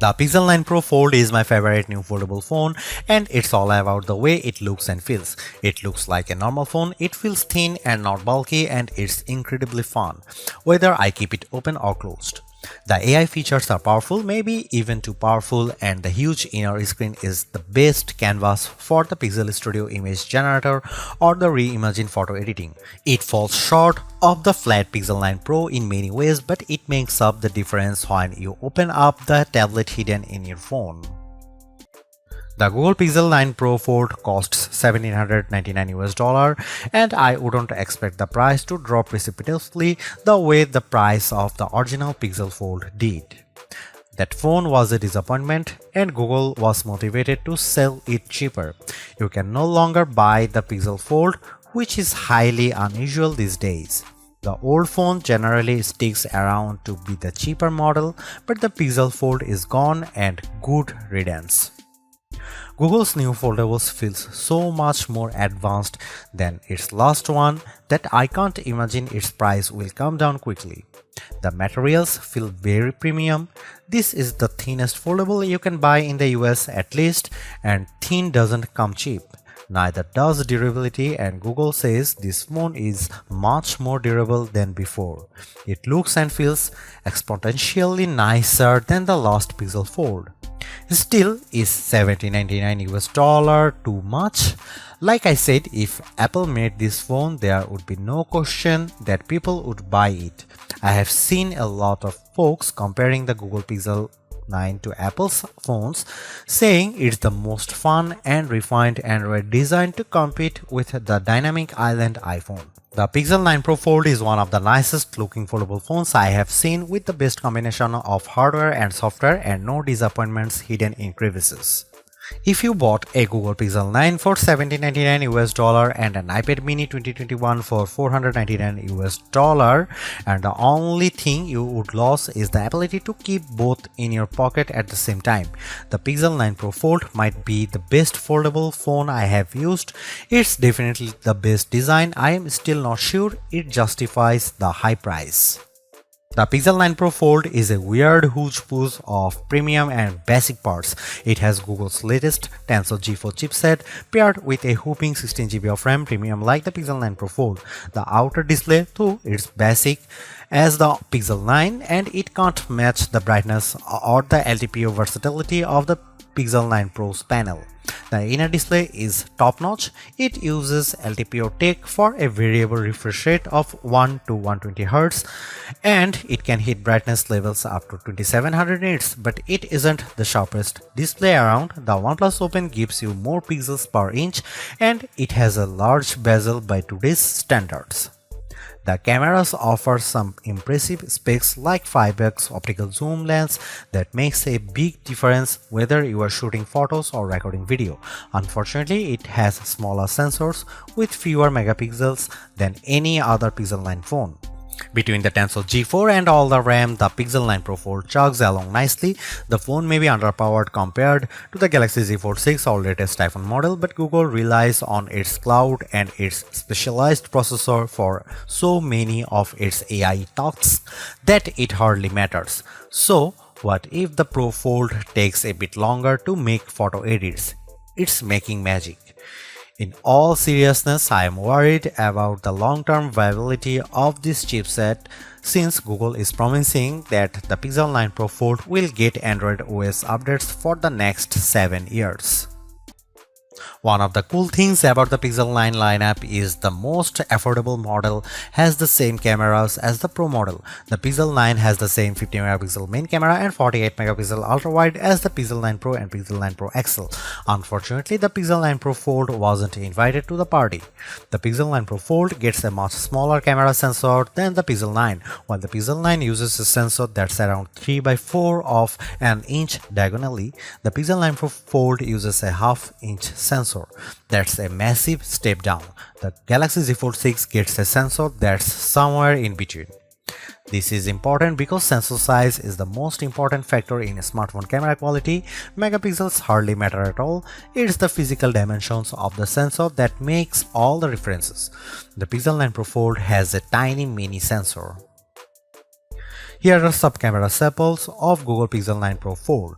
The Pixel 9 Pro Fold is my favorite new foldable phone, and it's all about the way it looks and feels. It looks like a normal phone, it feels thin and not bulky, and it's incredibly fun, whether I keep it open or closed. The AI features are powerful, maybe even too powerful, and the huge inner screen is the best canvas for the Pixel Studio image generator or the reimagined photo editing. It falls short of the flat Pixel 9 Pro in many ways, but it makes up the difference when you open up the tablet hidden in your phone. The Google Pixel 9 Pro Fold costs $1,799 and I wouldn't expect the price to drop precipitously the way the price of the original Pixel Fold did. That phone was a disappointment and Google was motivated to sell it cheaper. You can no longer buy the Pixel Fold, which is highly unusual these days. The old phone generally sticks around to be the cheaper model, but the Pixel Fold is gone and good riddance. Google's new foldables feels so much more advanced than its last one that I can't imagine its price will come down quickly. The materials feel very premium. This is the thinnest foldable you can buy in the US at least, and thin doesn't come cheap. Neither does durability, and Google says this phone is much more durable than before. It looks and feels exponentially nicer than the last Pixel Fold. Still, is $1,799 too much? Like I said, if Apple made this phone, there would be no question that people would buy it. I have seen a lot of folks comparing the Google Pixel 9 to Apple's phones, saying it's the most fun and refined Android design to compete with the dynamic island iPhone. The Pixel 9 Pro Fold is one of the nicest looking foldable phones I have seen, with the best combination of hardware and software and no disappointments hidden in crevices. If you bought a Google Pixel 9 for $1,799 and an iPad mini 2021 for $499 and the only thing you would lose is the ability to keep both in your pocket at the same time, the Pixel 9 Pro Fold might be the best foldable phone I have used. It's definitely the best design. I am still not sure it justifies the high price. The Pixel 9 Pro Fold is a weird hodgepodge of premium and basic parts. It has Google's latest Tensor G4 chipset paired with a whopping 16GB of RAM, premium like the Pixel 9 Pro Fold. The outer display, though, is basic as the Pixel 9 and it can't match the brightness or the LTPO versatility of the Pixel 9 Pro's panel. The inner display is top-notch. It uses LTPO tech for a variable refresh rate of 1 to 120Hz and it can hit brightness levels up to 2700 nits, but it isn't the sharpest display around. The OnePlus Open gives you more pixels per inch and it has a large bezel by today's standards. The cameras offer some impressive specs like 5x optical zoom lens that makes a big difference whether you are shooting photos or recording video. Unfortunately, it has smaller sensors with fewer megapixels than any other Pixel 9 phone. Between the Tensor G4 and all the RAM, the Pixel 9 Pro Fold chugs along nicely. The phone may be underpowered compared to the Galaxy Z Fold 6 or latest iPhone model, but Google relies on its cloud and its specialized processor for so many of its AI tasks that it hardly matters. So, what if the Pro Fold takes a bit longer to make photo edits? It's making magic. In all seriousness, I am worried about the long-term viability of this chipset since Google is promising that the Pixel 9 Pro Fold will get Android OS updates for the next 7 years. One of the cool things about the Pixel 9 lineup is the most affordable model has the same cameras as the Pro model. The Pixel 9 has the same 50MP main camera and 48MP ultra-wide as the Pixel 9 Pro and Pixel 9 Pro XL. Unfortunately, the Pixel 9 Pro Fold wasn't invited to the party. The Pixel 9 Pro Fold gets a much smaller camera sensor than the Pixel 9, while the Pixel 9 uses a sensor that's around 3/4 of an inch diagonally. The Pixel 9 Pro Fold uses a half-inch sensor. That's a massive step down. The Galaxy Z Fold 6 gets a sensor that's somewhere in between. This is important because sensor size is the most important factor in smartphone camera quality. Megapixels hardly matter at all. It's the physical dimensions of the sensor that makes all the differences. The Pixel 9 Pro Fold has a tiny mini sensor. Here are some camera samples of Google Pixel 9 Pro Fold.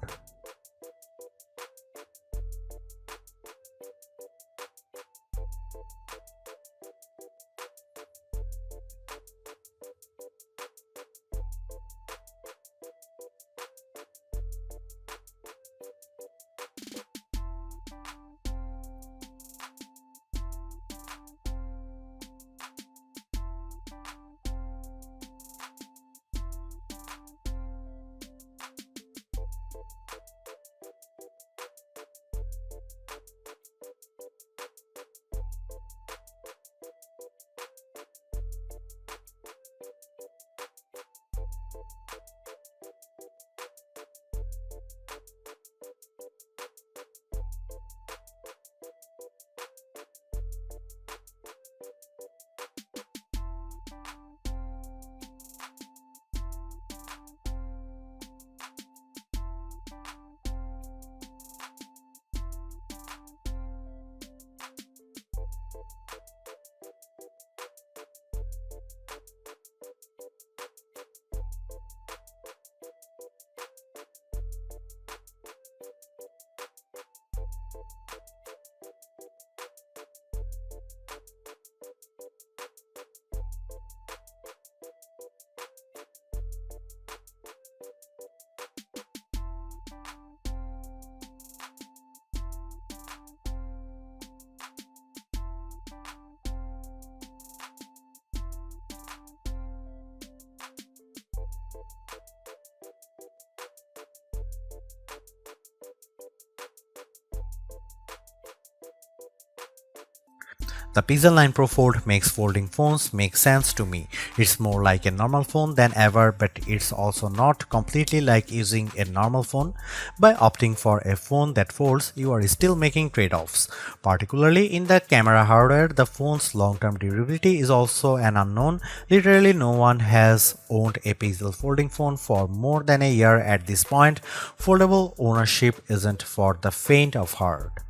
The Pixel 9 Pro Fold makes folding phones make sense to me. It's more like a normal phone than ever, but it's also not completely like using a normal phone. By opting for a phone that folds, you are still making trade-offs. Particularly in the camera hardware, the phone's long-term durability is also an unknown. Literally no one has owned a Pixel folding phone for more than a year at this point. Foldable ownership isn't for the faint of heart.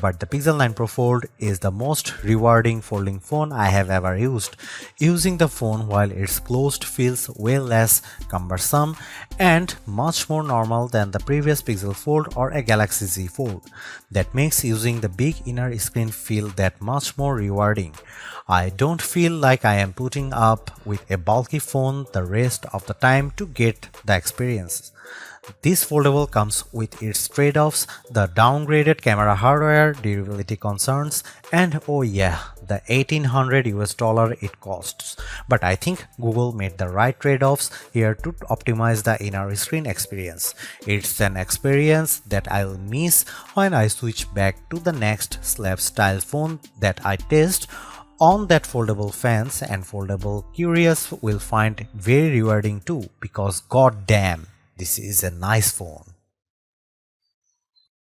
But the Pixel 9 Pro Fold is the most rewarding folding phone I have ever used. Using the phone while it's closed feels way less cumbersome and much more normal than the previous Pixel Fold or a Galaxy Z Fold. That makes using the big inner screen feel that much more rewarding. I don't feel like I am putting up with a bulky phone the rest of the time to get the experience. This foldable comes with its trade-offs, the downgraded camera hardware, durability concerns, and oh yeah, the $1800 it costs. But I think Google made the right trade-offs here to optimize the inner screen experience. It's an experience that I'll miss when I switch back to the next slab style phone that I test on that foldable fans, and foldable curious will find very rewarding too, because goddamn, this is a nice phone.